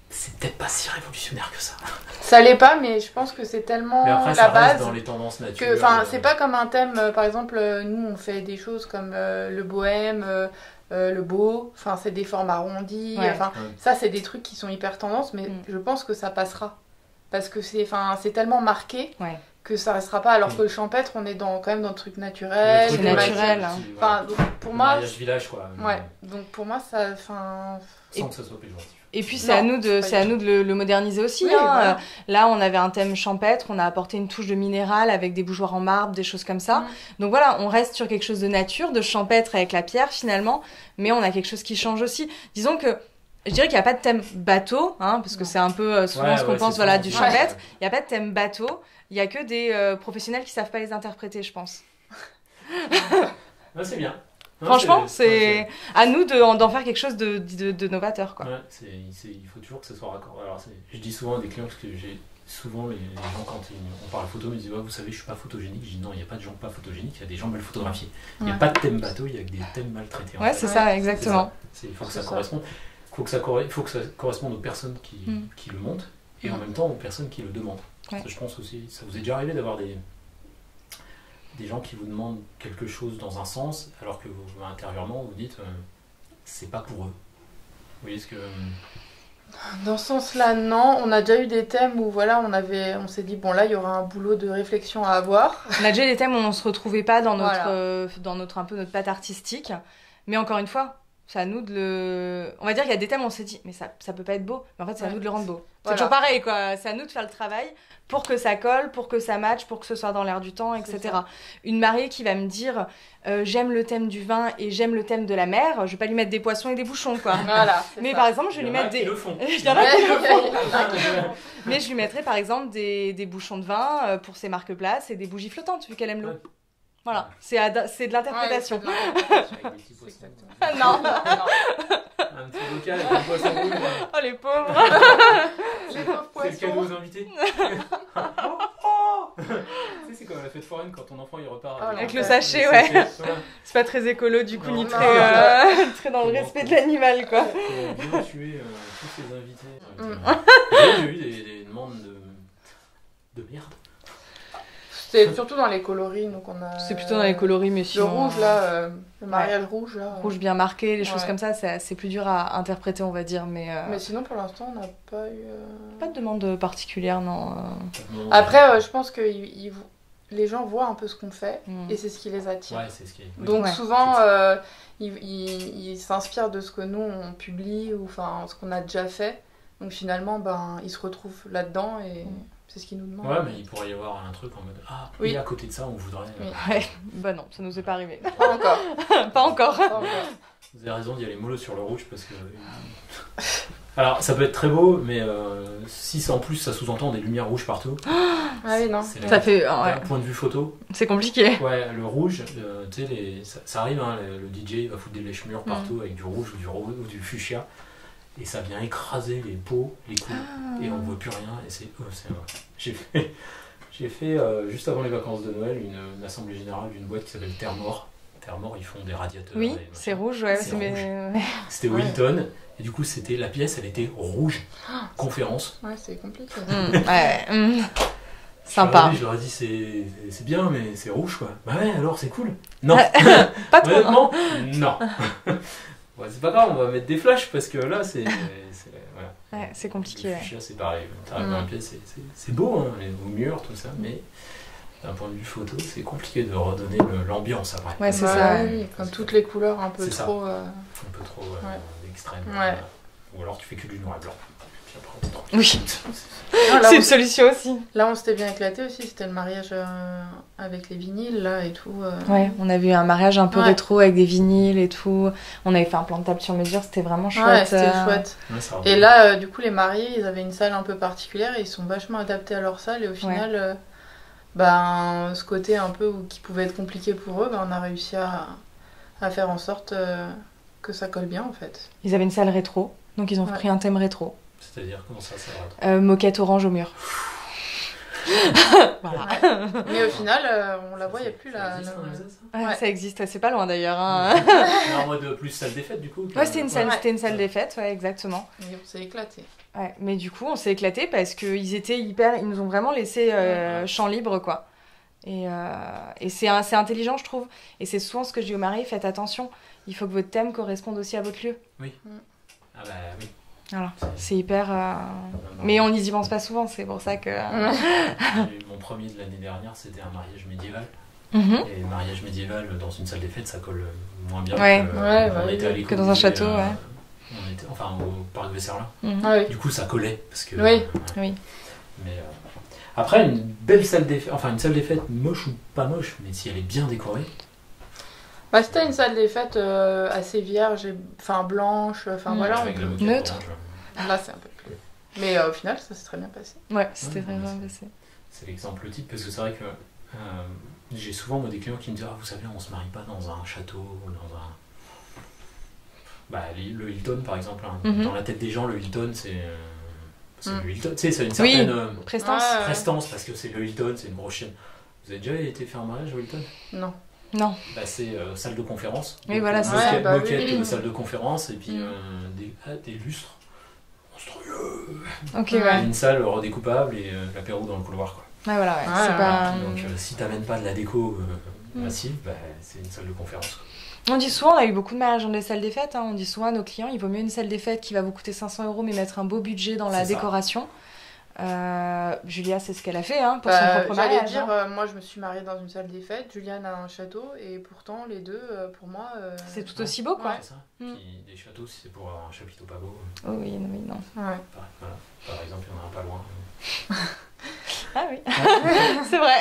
Speaker 1: c'est peut-être pas si révolutionnaire que ça.
Speaker 3: Ça l'est pas, mais je pense que c'est tellement
Speaker 1: mais après,
Speaker 3: la
Speaker 1: ça
Speaker 3: base
Speaker 1: reste dans les tendances naturelles.
Speaker 3: c'est pas comme un thème. Par exemple, nous, on fait des choses comme le bohème, le beau. Enfin, c'est des formes arrondies.
Speaker 2: Ouais.
Speaker 3: Enfin, ça, c'est des trucs qui sont hyper tendances, mais je pense que ça passera parce que c'est tellement marqué.
Speaker 2: Ouais.
Speaker 3: Que ça restera pas, alors que le champêtre, on est quand même dans le truc naturel.
Speaker 2: C'est naturel.
Speaker 1: Hein.
Speaker 3: Enfin, donc, pour
Speaker 1: le
Speaker 3: moi,
Speaker 1: mariage village, quoi.
Speaker 3: Ouais. Donc pour moi, ça,
Speaker 1: sans que ça soit péjoratif.
Speaker 2: Et puis c'est à nous de le moderniser aussi.
Speaker 3: Oui,
Speaker 2: hein.
Speaker 3: voilà.
Speaker 2: Là, on avait un thème champêtre, on a apporté une touche de minéral avec des bougeoirs en marbre, des choses comme ça. Donc voilà, on reste sur quelque chose de nature, de champêtre avec la pierre finalement, mais on a quelque chose qui change aussi. Disons que je dirais qu'il n'y a pas de thème bateau, hein, parce que c'est un peu souvent ce qu'on pense du champêtre. Il n'y a pas de thème bateau. Il y a que des professionnels qui savent pas les interpréter, je pense.
Speaker 1: C'est bien. Non,
Speaker 2: franchement, c'est à nous d'en faire quelque chose de novateur, quoi.
Speaker 1: Ouais, il faut toujours que ce soit raccord. Alors, je dis souvent à des clients, parce que j'ai souvent les gens, quand on parle photo, me disent vous savez, je suis pas photogénique. Je dis non, il n'y a pas de gens pas photogéniques, il y a des gens mal photographiés. Il n'y a pas de thème bateau, il y a que des thèmes maltraités.
Speaker 2: Ouais, c'est ça, exactement.
Speaker 1: Il faut que ça corresponde. Il faut que ça corresponde aux personnes qui le montent et en même temps aux personnes qui le demandent. Ouais. Je pense aussi, ça vous est déjà arrivé d'avoir des gens qui vous demandent quelque chose dans un sens, alors que vous, intérieurement, vous dites c'est pas pour eux. Vous voyez ce que...
Speaker 3: Dans ce sens-là, non. On a déjà eu des thèmes où on s'est dit bon là il y aura un boulot de réflexion à avoir.
Speaker 2: On a déjà eu des thèmes où on se retrouvait pas dans notre un peu notre patte artistique, mais encore une fois. C'est à nous de le... On va dire qu'il y a des thèmes où on s'est dit, mais ça peut pas être beau. Mais en fait, c'est à nous de le rendre beau. C'est toujours pareil, quoi. C'est à nous de faire le travail pour que ça colle, pour que ça matche, pour que ce soit dans l'air du temps, etc. Une mariée qui va me dire, j'aime le thème du vin et j'aime le thème de la mer, je vais pas lui mettre des poissons et des bouchons, quoi.
Speaker 3: Voilà,
Speaker 2: mais par exemple, je vais lui mettre des...
Speaker 1: Il y en a qui le font.
Speaker 2: Il y en a qui le font. Mais je lui mettrai, par exemple, des bouchons de vin pour ses marque-places et des bougies flottantes, vu qu'elle aime l'eau. Ouais. Voilà, c'est de l'interprétation. Non.
Speaker 1: Un petit bocal avec un poisson rouge.
Speaker 2: Oh les pauvres.
Speaker 3: Les pauvres poissons.
Speaker 1: C'est le cadeau aux invités. Tu sais, c'est comme la fête foraine quand ton enfant il repart
Speaker 2: avec le sachet, ouais. C'est pas très écolo du coup, ni très dans le respect de l'animal, quoi.
Speaker 1: Bien tuer tous ces invités. J'ai eu des demandes de merde.
Speaker 3: C'est surtout dans les coloris, donc on a...
Speaker 2: C'est plutôt dans les coloris, mais sinon...
Speaker 3: Le rouge, là, le mariage rouge, là...
Speaker 2: Rouge bien marqué, les choses comme ça, c'est plus dur à interpréter, on va dire, mais...
Speaker 3: Mais sinon, pour l'instant, on n'a pas eu...
Speaker 2: Pas de demande particulière, non.
Speaker 3: Après, je pense que les gens voient un peu ce qu'on fait, et c'est ce qui les attire.
Speaker 1: Ouais, c'est ce qui est...
Speaker 3: Donc souvent, ils s'inspirent de ce que nous, on publie, ou enfin, ce qu'on a déjà fait. Donc finalement, ils se retrouvent là-dedans, et... C'est ce qu'ils nous demandent.
Speaker 1: Ouais, mais il pourrait y avoir un truc en mode et à côté de ça, on voudrait.
Speaker 2: Ouais. Bah non, ça nous est pas arrivé.
Speaker 3: Pas encore.
Speaker 2: Pas encore.
Speaker 1: Vous avez raison d'y aller mollo sur le rouge parce que. Alors, ça peut être très beau, mais si en plus ça sous-entend des lumières rouges partout.
Speaker 3: Ah oui, non.
Speaker 2: Ça fait.
Speaker 1: D'un point de vue photo.
Speaker 2: C'est compliqué.
Speaker 1: Ouais, le rouge, tu sais, ça arrive, hein, le DJ va foutre des lèche-murs partout avec du rouge ou du fuchsia. Et ça vient écraser les peaux, les coups, et on voit plus rien. Et j'ai fait juste avant les vacances de Noël une assemblée générale d'une boîte qui s'appelle Thermor. Thermor, ils font des radiateurs.
Speaker 2: Oui, c'est rouge, ouais.
Speaker 1: C'était Wilton. Et du coup, la pièce, elle était rouge. Conférence.
Speaker 3: Ouais, c'est compliqué.
Speaker 2: Sympa.
Speaker 1: Je leur ai dit, c'est bien, mais c'est rouge, quoi. Bah ouais, alors c'est cool. Non.
Speaker 2: Pas trop.
Speaker 1: Honnêtement, non. Ouais, c'est pas grave, on va mettre des flashs parce que là, c'est
Speaker 2: ouais, c'est compliqué.
Speaker 1: Le fuchsia, c'est pareil. T'arrives dans la pièce, c'est beau, hein, les murs, tout ça, mais d'un point de vue photo, c'est compliqué de redonner l'ambiance après.
Speaker 2: Ouais, c'est ça.
Speaker 3: Oui, comme toutes les couleurs un peu trop.
Speaker 1: Un peu trop extrême.
Speaker 3: Ouais.
Speaker 1: Ou alors tu fais que du noir et blanc. Puis après, on
Speaker 2: oui. C'est une solution aussi.
Speaker 3: Là, on s'était bien éclaté aussi. C'était le mariage avec les vinyles là et tout.
Speaker 2: Ouais, on avait eu un mariage un peu rétro avec des vinyles et tout. On avait fait un plan de table sur mesure. C'était vraiment chouette.
Speaker 3: Ouais, c'était chouette.
Speaker 1: Ouais,
Speaker 3: et là, du coup, les mariés, ils avaient une salle un peu particulière et ils sont vachement adaptés à leur salle. Et au final, ce côté un peu qui pouvait être compliqué pour eux, on a réussi à faire en sorte que ça colle bien en fait.
Speaker 2: Ils avaient une salle rétro, donc ils ont pris un thème rétro.
Speaker 1: C'est-à-dire, comment ça va?
Speaker 2: Moquette orange au mur.
Speaker 3: Voilà. Mais au final, on la voit, il n'y a plus la.
Speaker 2: Ça existe, c'est pas loin d'ailleurs. Hein.
Speaker 1: En mode plus salle des fêtes du coup.
Speaker 2: C'était une salle des fêtes, exactement.
Speaker 3: Et on s'est éclaté.
Speaker 2: Ouais, mais du coup, on s'est éclaté parce qu'ils étaient ils nous ont vraiment laissé champ libre, quoi. Et c'est intelligent, je trouve. Et c'est souvent ce que je dis aux mariés, faites attention. Il faut que votre thème corresponde aussi à votre lieu.
Speaker 1: Oui. Ah bah oui.
Speaker 2: Voilà, c'est hyper... Mais on n'y pense pas souvent, c'est pour ça que...
Speaker 1: Mon premier de l'année dernière, c'était un mariage médiéval.
Speaker 2: Et
Speaker 1: le mariage médiéval dans une salle des fêtes, ça colle moins bien
Speaker 2: que dans un château.
Speaker 1: On était, enfin, au parc Vesserlin. Du coup, ça collait. Parce que,
Speaker 2: oui.
Speaker 1: Mais après, une belle salle des fêtes, enfin une salle des fêtes moche ou pas moche, mais si elle est bien décorée...
Speaker 3: Bah, c'était une salle des fêtes assez vierge, enfin blanche, voilà.
Speaker 2: Neutre.
Speaker 3: Là, c'est un peu plus... Mais au final, ça s'est très bien passé.
Speaker 2: Ouais, c'était très bien passé.
Speaker 1: C'est l'exemple type, parce que c'est vrai que j'ai souvent des clients qui me disent « Ah, vous savez, on se marie pas dans un château ou dans un... » Bah, le Hilton, par exemple. Dans la tête des gens, le Hilton, c'est le Hilton. Tu sais, c'est une certaine prestance, parce que c'est le Hilton, c'est une grosse chaîne. Vous avez déjà été faire un mariage au Hilton?
Speaker 2: Non.
Speaker 1: Bah, c'est salle de conférence.
Speaker 2: Oui, voilà, c'est
Speaker 1: moquette, salle de conférence, et puis des lustres monstrueux. Une salle redécoupable et l'apéro dans le couloir, quoi.
Speaker 2: Ouais, voilà, c'est pas...
Speaker 1: Donc, si t'amènes pas de la déco massive, bah, c'est une salle de conférence, quoi.
Speaker 2: On dit souvent, on a eu beaucoup de mariages dans des salles des fêtes, on dit souvent à nos clients, il vaut mieux une salle des fêtes qui va vous coûter 500 € mais mettre un beau budget dans la décoration. Julia, c'est ce qu'elle a fait pour son propre mariage.
Speaker 3: J'allais dire, moi je me suis mariée dans une salle des fêtes, Juliane a un château, et pourtant les deux, pour moi...
Speaker 2: c'est tout aussi beau, quoi.
Speaker 1: C'est ça. Puis des châteaux, si c'est pour un chapiteau pas beau...
Speaker 2: Oh oui, non.
Speaker 1: Voilà. Par exemple, il y en a un pas loin.
Speaker 2: Ah oui, c'est vrai.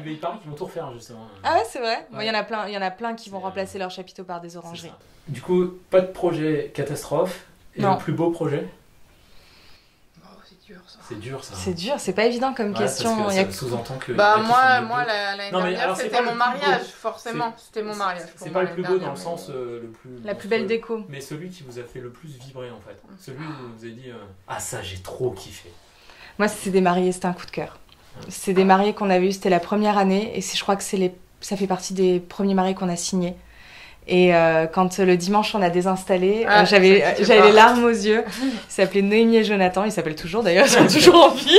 Speaker 1: Il paraît qu'ils vont tout refaire, justement.
Speaker 2: Ah ouais, c'est vrai. Il y en a plein qui vont remplacer leur chapiteau par des orangeries.
Speaker 1: Du coup, pas de projet catastrophe. Et le plus beau projet? C'est dur, ça.
Speaker 2: C'est dur, c'est pas évident comme question.
Speaker 1: Parce que ça sous-entend que...
Speaker 3: Bah moi l'année dernière, c'était mon mariage, forcément. C'était mon mariage.
Speaker 1: C'est pas le plus beau dans le sens le plus...
Speaker 2: La plus belle déco.
Speaker 1: Mais celui qui vous a fait le plus vibrer, en fait. Celui où vous vous avez dit, ah ça, j'ai trop kiffé.
Speaker 2: Moi, c'est des mariés, c'était un coup de cœur. C'est des mariés qu'on avait eu, c'était la première année. Et je crois que ça fait partie des premiers mariés qu'on a signés. Et quand le dimanche on a désinstallé, j'avais les larmes aux yeux. Il s'appelait Noémie et Jonathan, il s'appelle toujours d'ailleurs, ils sont toujours en vie.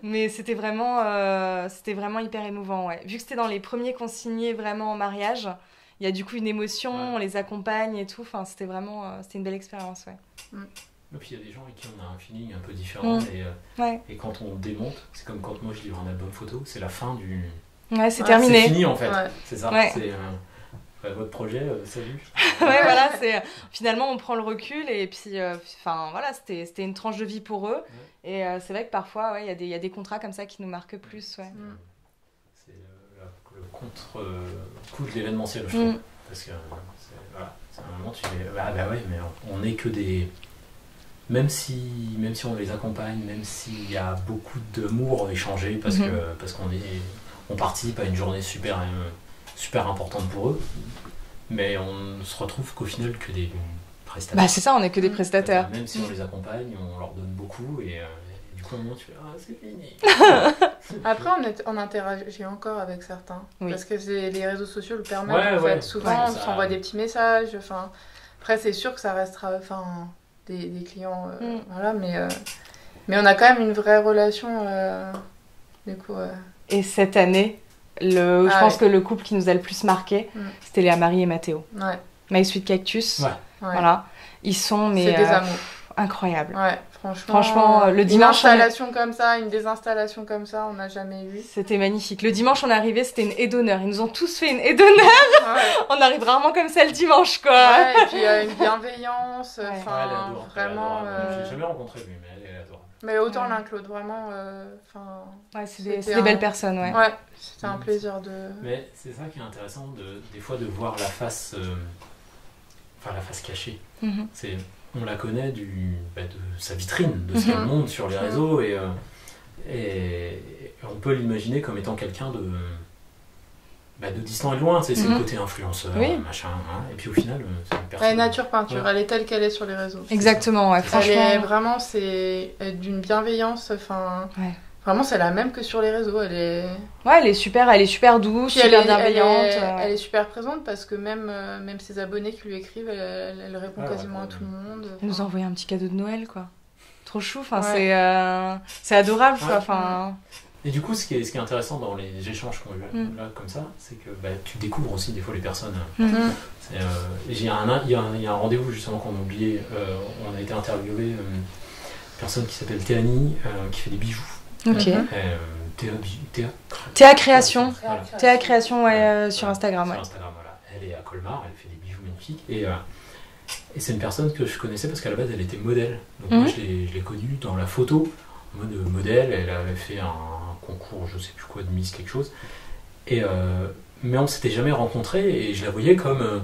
Speaker 2: Mais c'était vraiment hyper émouvant. Ouais. Vu que c'était dans les premiers qu'on signait vraiment en mariage, il y a du coup une émotion, on les accompagne et tout. Enfin, c'était une belle expérience. Ouais.
Speaker 1: Et puis il y a des gens avec qui on a un feeling un peu différent. Et quand on démonte, c'est comme quand moi je livre un album photo, c'est la fin du...
Speaker 2: Ouais, c'est terminé.
Speaker 1: C'est fini en fait, c'est ça.
Speaker 2: Ouais.
Speaker 1: C'est votre projet, salut.
Speaker 2: Ouais, voilà, finalement on prend le recul et puis, voilà, c'était une tranche de vie pour eux. Ouais. Et c'est vrai que parfois, il y a des contrats comme ça qui nous marquent plus. Ouais.
Speaker 1: C'est le contre-coup de l'événementiel, je trouve. Parce que c'est un moment, tu dis, bah ouais, mais on n'est que des... Même si on les accompagne, même s'il y a beaucoup d'amour échangé, parce qu'on participe à une journée super importante pour eux, mais on se retrouve qu'au final que des prestataires.
Speaker 2: Bah c'est ça, on n'est que des prestataires.
Speaker 1: Même si on les accompagne, on leur donne beaucoup, et du coup à un moment tu fais « Ah, c'est fini !»
Speaker 3: Après on interagit encore avec certains, parce que les réseaux sociaux le permettent, en fait. Souvent on s'envoie des petits messages, après c'est sûr que ça restera... Des clients, voilà, mais on a quand même une vraie relation, du coup.
Speaker 2: Et cette année, je pense que le couple qui nous a le plus marqué, c'était Léa Marie et Mathéo.
Speaker 3: Ouais.
Speaker 2: My Sweet Cactus, voilà, ils sont
Speaker 3: c'est des amours.
Speaker 2: Incroyables.
Speaker 3: Ouais,
Speaker 2: franchement, le dimanche...
Speaker 3: Une désinstallation comme ça, on n'a jamais eu.
Speaker 2: C'était magnifique. Le dimanche, on est arrivé, c'était une haie d'honneur. Ils nous ont tous fait une haie d'honneur. On arrive rarement comme ça le dimanche, quoi.
Speaker 3: Ouais, et puis une bienveillance, vraiment...
Speaker 1: J'ai jamais rencontré lui, mais elle est adorable.
Speaker 3: Mais autant l'un que l'autre, vraiment...
Speaker 2: ouais, c'est des belles personnes, ouais.
Speaker 3: Ouais, c'était un plaisir de...
Speaker 1: Mais c'est ça qui est intéressant, des fois, de voir la face... la face cachée. On la connaît de sa vitrine, de ce qu'elle montre sur les réseaux, et on peut l'imaginer comme étant quelqu'un de distant et de loin, c'est le côté influenceur,
Speaker 2: Oui.
Speaker 1: machin, hein. Et puis au final, c'est une
Speaker 3: Elle est
Speaker 1: personne.
Speaker 3: nature peinture,
Speaker 1: Ouais.
Speaker 3: elle est telle qu'elle est sur les réseaux.
Speaker 2: Exactement, ouais,
Speaker 3: Elle est
Speaker 2: franchement.
Speaker 3: vraiment, c'est d'une bienveillance, enfin...
Speaker 2: Ouais.
Speaker 3: Vraiment, c'est la même que sur les réseaux, elle est...
Speaker 2: Ouais, elle est super douce,
Speaker 3: Puis
Speaker 2: super bienveillante.
Speaker 3: elle est super présente parce que même ses abonnés qui lui écrivent, elle répond
Speaker 1: Ouais,
Speaker 3: quasiment
Speaker 1: ouais,
Speaker 3: à tout le monde.
Speaker 2: Elle nous a envoyé un petit cadeau de Noël, quoi. Trop chou, enfin,
Speaker 3: Ouais.
Speaker 2: c'est adorable, quoi.
Speaker 1: Ouais.
Speaker 2: Enfin,
Speaker 1: Et du coup, ce qui est intéressant dans les échanges qu'on a eu là, comme ça, c'est que tu découvres aussi des fois les personnes. Il y a un rendez-vous justement qu'on a oublié. On a été interviewé une personne qui s'appelle Théanie, qui fait des bijoux.
Speaker 2: ok.
Speaker 1: Théa
Speaker 2: Création.
Speaker 1: Voilà.
Speaker 2: Théa Création, sur
Speaker 1: Ouais,
Speaker 2: Instagram,
Speaker 1: sur
Speaker 2: ouais.
Speaker 1: Instagram, voilà. Elle est à Colmar, elle fait des bijoux magnifiques. Et c'est une personne que je connaissais parce qu'à la base, elle était modèle. Donc moi, je l'ai connue dans la photo, en mode modèle. Elle avait fait un concours, je sais plus quoi, de Miss quelque chose. Mais on s'était jamais rencontrés et je la voyais comme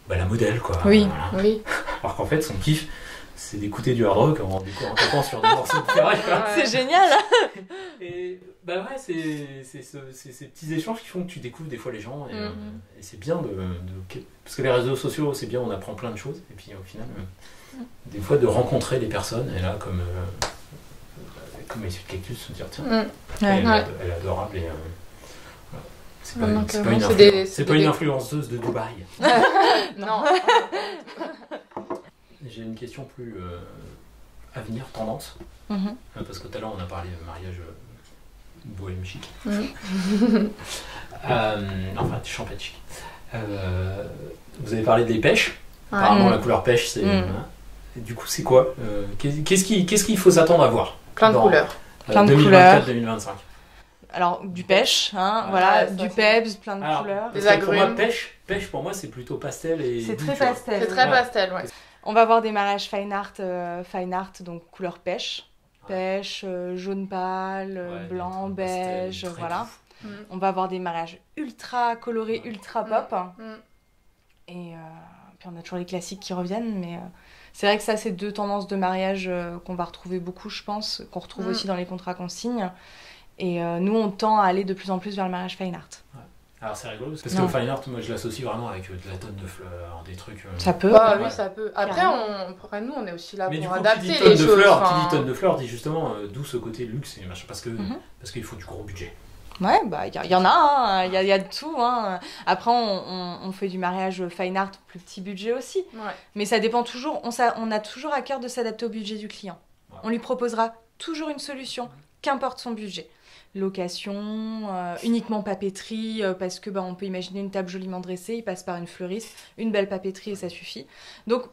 Speaker 1: la modèle, quoi.
Speaker 2: Oui.
Speaker 1: Voilà.
Speaker 3: Oui.
Speaker 1: Alors qu'en fait, son kiff, c'est d'écouter du hard rock en tapant sur des morceaux de ferraille.
Speaker 2: C'est génial.
Speaker 1: Et c'est ces petits échanges qui font que tu découvres des fois les gens et c'est bien parce que les réseaux sociaux c'est bien, on apprend plein de choses et puis au final des fois de rencontrer les personnes et là comme Issue de Cactus se dire tiens elle est adorable et voilà. C'est pas une influenceuse de Dubaï.
Speaker 3: Non.
Speaker 1: J'ai une question plus avenir, tendance. Parce que tout à l'heure on a parlé de mariage bohème chic. Enfin, champagne chic. Vous avez parlé des pêches. Apparemment, la couleur pêche, c'est. Et du coup, c'est quoi qu'est-ce qu'il faut s'attendre à voir
Speaker 3: Plein de couleurs.
Speaker 2: Plein de
Speaker 1: 2024-2025.
Speaker 2: Alors, du pêche,
Speaker 1: Ouais,
Speaker 2: voilà,
Speaker 3: ça,
Speaker 2: du
Speaker 3: c'est-
Speaker 2: peps, plein de couleurs.
Speaker 3: Des
Speaker 1: Parce que pour moi,
Speaker 3: agrumes.
Speaker 1: pêche pour moi, c'est plutôt pastel et.
Speaker 2: C'est
Speaker 1: doux,
Speaker 2: très
Speaker 1: tu vois.
Speaker 2: pastel.
Speaker 3: C'est très
Speaker 1: Ouais.
Speaker 3: pastel, ouais.
Speaker 2: On va avoir des mariages fine art, donc couleur pêche.
Speaker 1: Ouais.
Speaker 2: Pêche, jaune pâle,
Speaker 1: Ouais,
Speaker 2: blanc,
Speaker 1: des tons pastel,
Speaker 2: beige,
Speaker 1: très
Speaker 2: voilà.
Speaker 1: doux.
Speaker 2: On va avoir des mariages ultra colorés, ultra pop.
Speaker 3: Mm.
Speaker 2: Et puis on a toujours les classiques qui reviennent, mais c'est vrai que ça, c'est deux tendances de mariage qu'on va retrouver beaucoup, je pense, qu'on retrouve aussi dans les contrats qu'on signe. Et nous, on tend à aller de plus en plus vers le mariage fine art.
Speaker 1: Alors c'est rigolo parce que le fine art, moi je l'associe vraiment avec de la tonne de fleurs, des trucs.
Speaker 2: Ça peut.
Speaker 3: Bah
Speaker 2: ouais.
Speaker 3: oui, ça peut. Après, nous, on est aussi là
Speaker 1: Mais du
Speaker 3: pour
Speaker 1: coup,
Speaker 3: adapter
Speaker 1: qui dit
Speaker 3: les
Speaker 1: tonne de
Speaker 3: choses.
Speaker 1: fleurs,
Speaker 3: enfin.
Speaker 1: qui dit tonne de fleurs, dit justement d'où ce côté luxe et machin parce qu'il faut du gros budget.
Speaker 2: Ouais, bah il y en a, hein, il y a de tout. Hein. Après, on fait du mariage fine art plus petit budget aussi.
Speaker 3: Ouais.
Speaker 2: Mais ça dépend toujours, on a toujours à cœur de s'adapter au budget du client.
Speaker 1: Ouais.
Speaker 2: On lui proposera toujours une solution, qu'importe son budget. Location, uniquement papeterie, parce que on peut imaginer une table joliment dressée, il passe par une fleuriste, une belle papeterie et ça suffit. Donc,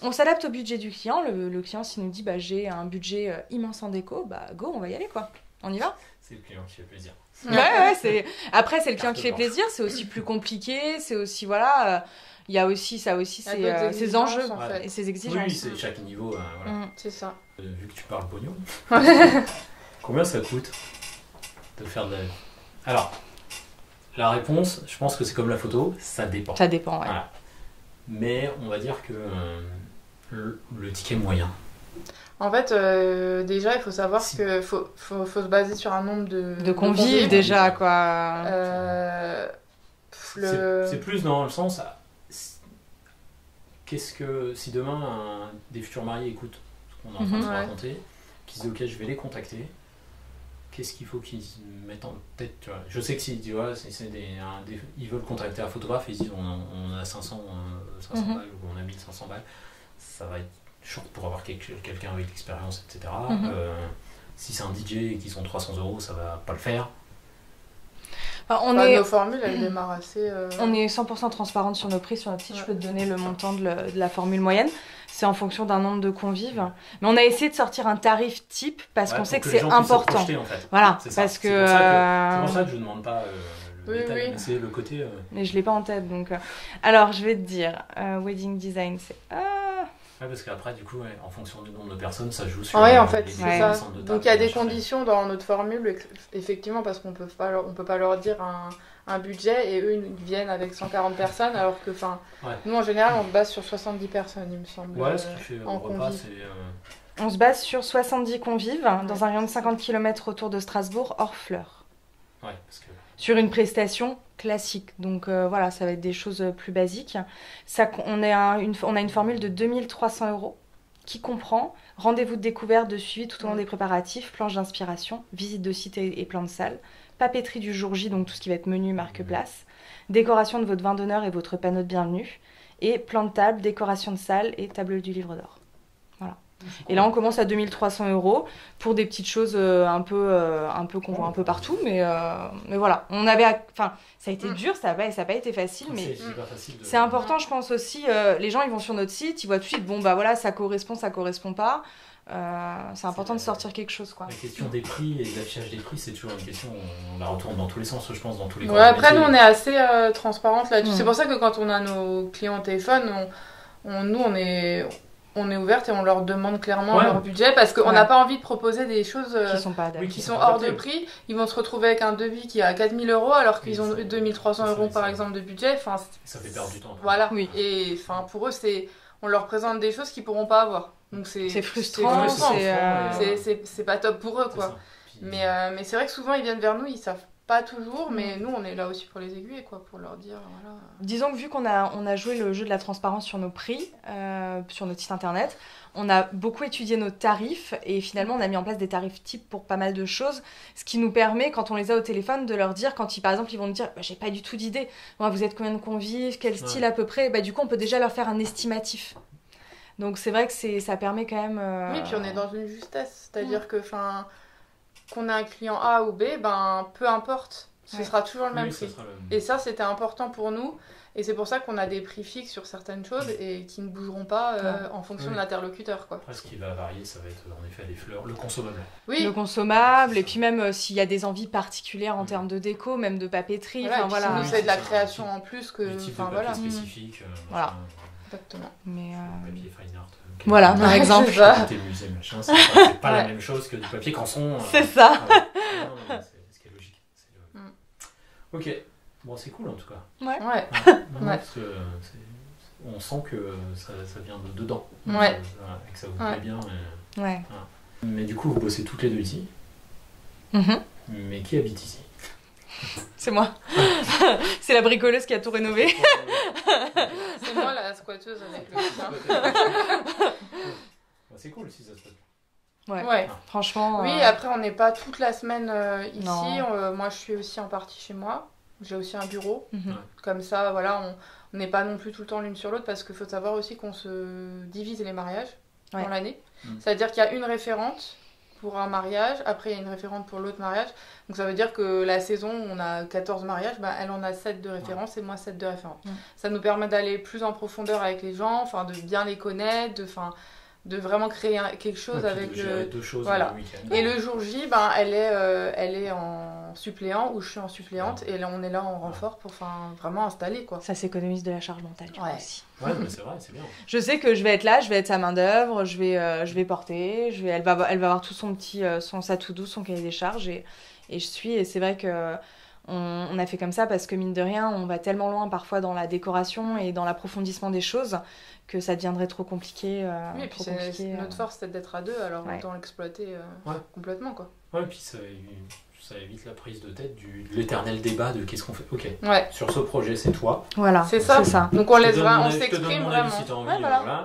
Speaker 2: on s'adapte au budget du client. Le client, s'il nous dit j'ai un budget immense en déco, go, on va y aller, quoi. On y va.
Speaker 1: C'est le client qui fait plaisir.
Speaker 2: Ouais, après, c'est le client qui fait
Speaker 1: Carte blanche.
Speaker 2: plaisir, c'est aussi plus compliqué, c'est aussi, voilà, il y a aussi ça aussi,
Speaker 3: Il y a d'autres
Speaker 2: ses enjeux
Speaker 3: exigences, en fait.
Speaker 2: et ses exigences.
Speaker 1: Oui, c'est chaque niveau. Voilà.
Speaker 3: C'est ça.
Speaker 1: Vu que tu parles pognon, combien ça coûte de faire de la... Alors, la réponse, je pense que c'est comme la photo, ça dépend.
Speaker 2: Ça dépend, ouais.
Speaker 1: Voilà. Mais on va dire que le ticket moyen.
Speaker 3: En fait, déjà, il faut savoir
Speaker 1: Si.
Speaker 3: que faut se baser sur un nombre
Speaker 2: De convives déjà, quoi.
Speaker 1: C'est plus dans le sens, qu'est-ce que si demain des futurs mariés écoutent ce qu'on est en train de se
Speaker 3: Ouais.
Speaker 1: raconter, qu'ils se disent ok, je vais les contacter, qu'est-ce qu'il faut qu'ils mettent en tête, tu vois. Je sais que si tu vois, ils veulent contacter un photographe et ils disent on a 500 balles ou on a 1500 balles, ça va être short pour avoir quelqu'un avec l'expérience, etc. Si c'est un DJ et qu'ils sont 300 €, ça va pas le faire.
Speaker 2: Enfin,
Speaker 3: Nos formules, elles démarrent assez...
Speaker 2: on est 100% transparente sur nos prix, sur notre site,
Speaker 3: Ouais.
Speaker 2: je peux te donner le montant de la formule moyenne. C'est en fonction d'un nombre de convives. Mais on a essayé de sortir un tarif type parce qu'on sait que c'est important.
Speaker 1: En fait.
Speaker 2: Voilà,
Speaker 1: C'est ça.
Speaker 2: parce que...
Speaker 1: C'est pour ça que je ne demande pas le
Speaker 3: Oui,
Speaker 1: détail,
Speaker 3: oui.
Speaker 1: mais c'est le côté...
Speaker 2: Mais je l'ai pas en tête, donc... Alors, je vais te dire, wedding design, c'est...
Speaker 1: Ouais, parce qu'après, du coup, en fonction du nombre de personnes, ça joue sur
Speaker 3: Ouais, en fait,
Speaker 1: les
Speaker 3: c'est
Speaker 2: Ouais.
Speaker 3: ça.
Speaker 1: centres de
Speaker 3: Donc
Speaker 1: table,
Speaker 3: il y a des
Speaker 1: machin.
Speaker 3: conditions dans notre formule, effectivement, parce qu'on peut pas leur dire un budget et eux ils viennent avec 140 personnes, alors que,
Speaker 1: Ouais.
Speaker 3: nous en général on se base sur 70 personnes, il me semble.
Speaker 1: Ouais, ce qui fait
Speaker 3: en
Speaker 1: au repas,
Speaker 3: convives.
Speaker 1: c'est...
Speaker 2: On se base sur 70 convives dans un rayon de 50 km autour de Strasbourg, hors fleurs.
Speaker 1: Ouais, parce que...
Speaker 2: Sur une prestation classique. Donc voilà, ça va être des choses plus basiques. On a une formule de 2300 € qui comprend rendez-vous de découverte, de suivi tout au long des préparatifs, planche d'inspiration, visite de site et plan de salle, papeterie du jour J, donc tout ce qui va être menu, marque-place, décoration de votre vin d'honneur et votre panneau de bienvenue, et plan de table, décoration de salle et tableau du livre d'or. Voilà. Et là, on commence à 2300 € pour des petites choses un peu qu'on voit un peu partout, mais voilà. Ça a été dur, ça n'a pas été facile, mais c'est important, je pense aussi. Les gens, ils vont sur notre site, ils voient tout de suite, bon, bah voilà, ça correspond pas. C'est important de sortir quelque chose, quoi.
Speaker 1: La question des prix et de l'affichage des prix, c'est toujours une question, on la retourne dans tous les sens, je pense, dans tous les
Speaker 3: corps. Après, nous, on est assez transparente là-dessus. C'est pour ça que quand on a nos clients au téléphone, on est ouverte et on leur demande clairement leur budget parce qu'on n'a pas envie de proposer des choses qui sont hors de prix. Ils vont se retrouver avec un devis qui est à 4000 € alors qu'ils ont 2300 € par exemple de budget.
Speaker 1: Ça fait perdre du temps.
Speaker 3: Voilà. Oui. Et pour eux, on leur présente des choses qu'ils pourront pas avoir. Donc c'est
Speaker 2: frustrant,
Speaker 3: c'est pas top pour eux, quoi. Mais c'est vrai que souvent ils viennent vers nous, ils savent pas toujours, mais nous on est là aussi pour les aiguiller, quoi, pour leur dire voilà.
Speaker 2: Disons que vu qu'on a joué le jeu de la transparence sur nos prix, sur notre site internet, on a beaucoup étudié nos tarifs et finalement on a mis en place des tarifs types pour pas mal de choses, ce qui nous permet quand on les a au téléphone de leur dire, quand par exemple ils vont nous dire j'ai pas du tout d'idée, vous êtes combien de convives, quel style à peu près, du coup on peut déjà leur faire un estimatif. Donc c'est vrai que ça permet quand même...
Speaker 3: Oui, puis on est dans une justesse, c'est-à-dire que qu'on ait un client A ou B, peu importe, ce sera toujours le même prix. Et ça, c'était important pour nous, et c'est pour ça qu'on a des prix fixes sur certaines choses et qui ne bougeront pas en fonction de l'interlocuteur, quoi.
Speaker 1: Après, ce qui va varier, ça va être en effet les fleurs, le consommable.
Speaker 2: Oui. Le consommable, et puis même s'il y a des envies particulières en termes de déco, même de papeterie.
Speaker 3: Voilà, nous, c'est de la création en plus que...
Speaker 1: Les types de papier spécifiques.
Speaker 2: Voilà.
Speaker 3: Exactement.
Speaker 2: Mais
Speaker 1: papier fine art.
Speaker 2: Voilà, par exemple.
Speaker 1: Musée, machin, c'est pas la même chose que du papier canson.
Speaker 2: C'est ça.
Speaker 1: C'est ce qui est logique. Ok, bon, c'est cool en tout cas.
Speaker 3: Ouais.
Speaker 1: Parce que on sent que ça vient de dedans.
Speaker 3: Ouais.
Speaker 1: Et que ça vous plaît bien.
Speaker 2: Ouais.
Speaker 1: Voilà. Mais du coup, vous bossez toutes les deux ici. Mais qui habite ici?
Speaker 2: C'est moi. C'est la bricoleuse qui a tout rénové.
Speaker 3: C'est moi la squatteuse avec le chien.
Speaker 1: C'est cool si ça se passe.
Speaker 3: Ouais.
Speaker 2: Franchement.
Speaker 3: Oui, après on n'est pas toute la semaine ici. Moi je suis aussi en partie chez moi. J'ai aussi un bureau. Comme ça, voilà, on n'est pas non plus tout le temps l'une sur l'autre parce qu'il faut savoir aussi qu'on se divise les mariages dans l'année. C'est-à-dire qu'il y a une référente pour un mariage, après il y a une référente pour l'autre mariage. Donc ça veut dire que la saison, on a 14 mariages, elle en a 7 de référence et moi 7 de référence. Ça nous permet d'aller plus en profondeur avec les gens, de bien les connaître, de vraiment créer quelque chose avec
Speaker 1: deux choses
Speaker 3: voilà.
Speaker 1: Le week-end.
Speaker 3: Et le jour J, elle est en suppléant ou je suis en suppléante et là on est là en renfort pour vraiment installer, quoi.
Speaker 2: Ça s'économise de la charge mentale aussi.
Speaker 1: Ouais, mais c'est vrai, c'est bien.
Speaker 2: Je sais que je vais être là, je vais être sa main d'œuvre, je vais porter, elle va avoir tout sa to-do, son cahier des charges et c'est vrai que on a fait comme ça parce que mine de rien, on va tellement loin parfois dans la décoration et dans l'approfondissement des choses que ça deviendrait trop compliqué.
Speaker 3: Oui, et puis notre force, c'est d'être à deux, alors autant l'exploiter complètement, quoi.
Speaker 1: Ouais, et puis ça évite la prise de tête de l'éternel débat de qu'est-ce qu'on fait. Ok.
Speaker 3: Ouais.
Speaker 1: Sur ce projet, c'est toi.
Speaker 2: Voilà.
Speaker 3: C'est ça. Donc on s'exprime vraiment.
Speaker 1: Si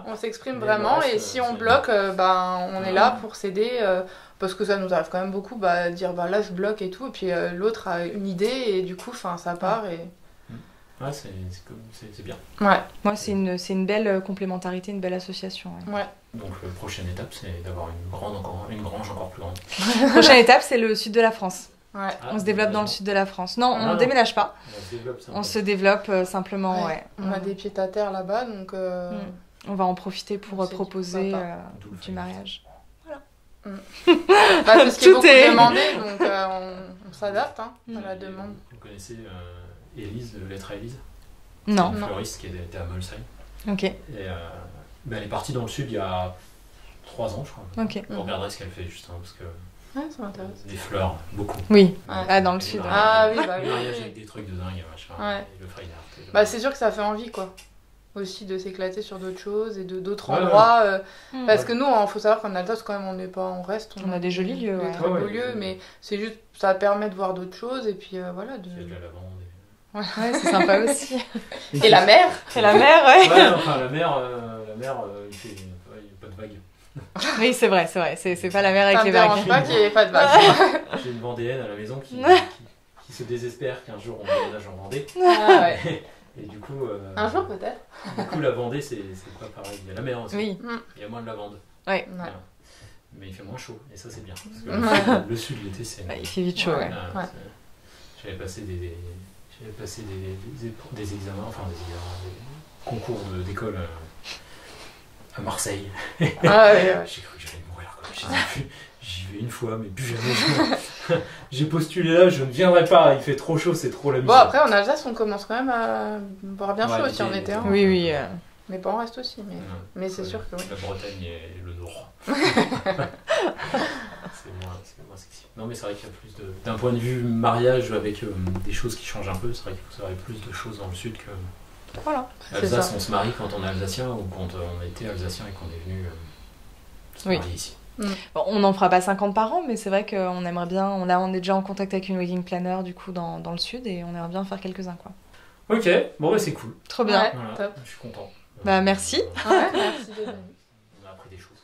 Speaker 3: on s'exprime vraiment et si on bloque, on est là pour s'aider. Parce que ça nous arrive quand même beaucoup de dire là je bloque et tout, et puis l'autre a une idée et du coup ça part et...
Speaker 1: Ouais, c'est bien.
Speaker 3: Ouais.
Speaker 2: Moi, c'est une belle complémentarité, une belle association.
Speaker 3: Ouais.
Speaker 1: Donc, la prochaine étape, c'est d'avoir une grange encore plus grande.
Speaker 2: La prochaine étape, c'est le sud de la France.
Speaker 3: Ouais.
Speaker 2: On se développe dans le sud de la France. Non, on ne déménage pas. On se développe simplement,
Speaker 3: On a des pieds à terre là-bas, donc...
Speaker 2: On va en profiter pour proposer du mariage. Voilà.
Speaker 3: C'est ce qui est beaucoup demandé, donc on s'adapte à la demande.
Speaker 1: Vous connaissez... Élise, de Lettre à Élise.
Speaker 2: Non.
Speaker 1: Une fleuriste qui était à Molsheim.
Speaker 2: Ok.
Speaker 1: Et elle est partie dans le sud il y a 3 ans, je crois.
Speaker 2: Ok.
Speaker 1: Vous regarderez ce qu'elle fait, juste, parce que...
Speaker 3: Ouais, ça m'intéresse.
Speaker 1: Des fleurs, beaucoup.
Speaker 2: Oui, dans le sud.
Speaker 3: Oui, bah oui.
Speaker 1: Mariage avec des trucs de dingue, machin.
Speaker 3: Ouais.
Speaker 1: Et le fine art.
Speaker 3: C'est sûr que ça fait envie, quoi. Aussi de s'éclater sur d'autres choses et d'autres endroits. Parce que nous, il faut savoir qu'en Alsace, quand même, on reste.
Speaker 2: On a des jolis lieux,
Speaker 3: des très beaux lieux, mais c'est juste, ça permet de voir d'autres choses et puis voilà.
Speaker 1: Il y a de la lavande.
Speaker 2: Ouais, c'est sympa aussi.
Speaker 3: Et la mer.
Speaker 2: Et la mer, ouais.
Speaker 1: Ouais, enfin la mer, il fait il n'y a pas de vagues.
Speaker 2: Oui, c'est vrai. C'est pas la mer avec
Speaker 3: Ça
Speaker 2: les
Speaker 3: me dérange
Speaker 2: vagues.
Speaker 3: pas qu'il n'y ait pas de vagues.
Speaker 1: J'ai une Vendéenne à la maison qui se désespère qu'un jour on déménage en Vendée.
Speaker 3: Ah ouais.
Speaker 1: Et du coup,
Speaker 3: Un jour peut-être.
Speaker 1: du coup, la Vendée, c'est pas pareil. Il y a la mer aussi.
Speaker 2: Oui.
Speaker 1: Il y a moins de lavande.
Speaker 2: Ouais.
Speaker 1: Voilà. Mais il fait moins chaud, et ça c'est bien. Parce que
Speaker 3: Ouais.
Speaker 1: le sud, l'été, c'est.
Speaker 2: Il fait vite chaud, ouais.
Speaker 3: Ouais.
Speaker 1: J'avais passé des examens, enfin des concours d'école à Marseille.
Speaker 3: Ah ouais.
Speaker 1: J'ai cru que j'allais mourir. J'y vais une fois, mais plus jamais. J'ai postulé là, je ne viendrai pas. Il fait trop chaud, c'est trop la misère.
Speaker 3: Bon, après, en Alsace, on commence quand même à boire bien chaud
Speaker 1: Ouais,
Speaker 3: aussi en été. Hein.
Speaker 2: Oui.
Speaker 3: Mes parents restent aussi, mais c'est sûr que oui.
Speaker 1: La Bretagne et le Nord. c'est moins sexy. Non, mais c'est vrai qu'il y a plus de. D'un point de vue mariage, avec des choses qui changent un peu, c'est vrai qu'il faut savoir plus de choses dans le sud que.
Speaker 3: Voilà.
Speaker 1: L'Alsace, on se marie quand on est alsacien ou quand on a été alsacien et qu'on est venu se marier ici.
Speaker 2: Bon, on n'en fera pas 50 par an, mais c'est vrai qu'on aimerait bien. On est déjà en contact avec une wedding planner du coup dans le sud et on aimerait bien en faire quelques-uns, quoi.
Speaker 1: Ok, bon, bah c'est cool.
Speaker 2: Trop bien.
Speaker 3: Ouais,
Speaker 1: Voilà,
Speaker 3: top.
Speaker 1: je suis content.
Speaker 2: Bah merci.
Speaker 3: Ouais, merci d'être venu.
Speaker 1: On a appris des choses.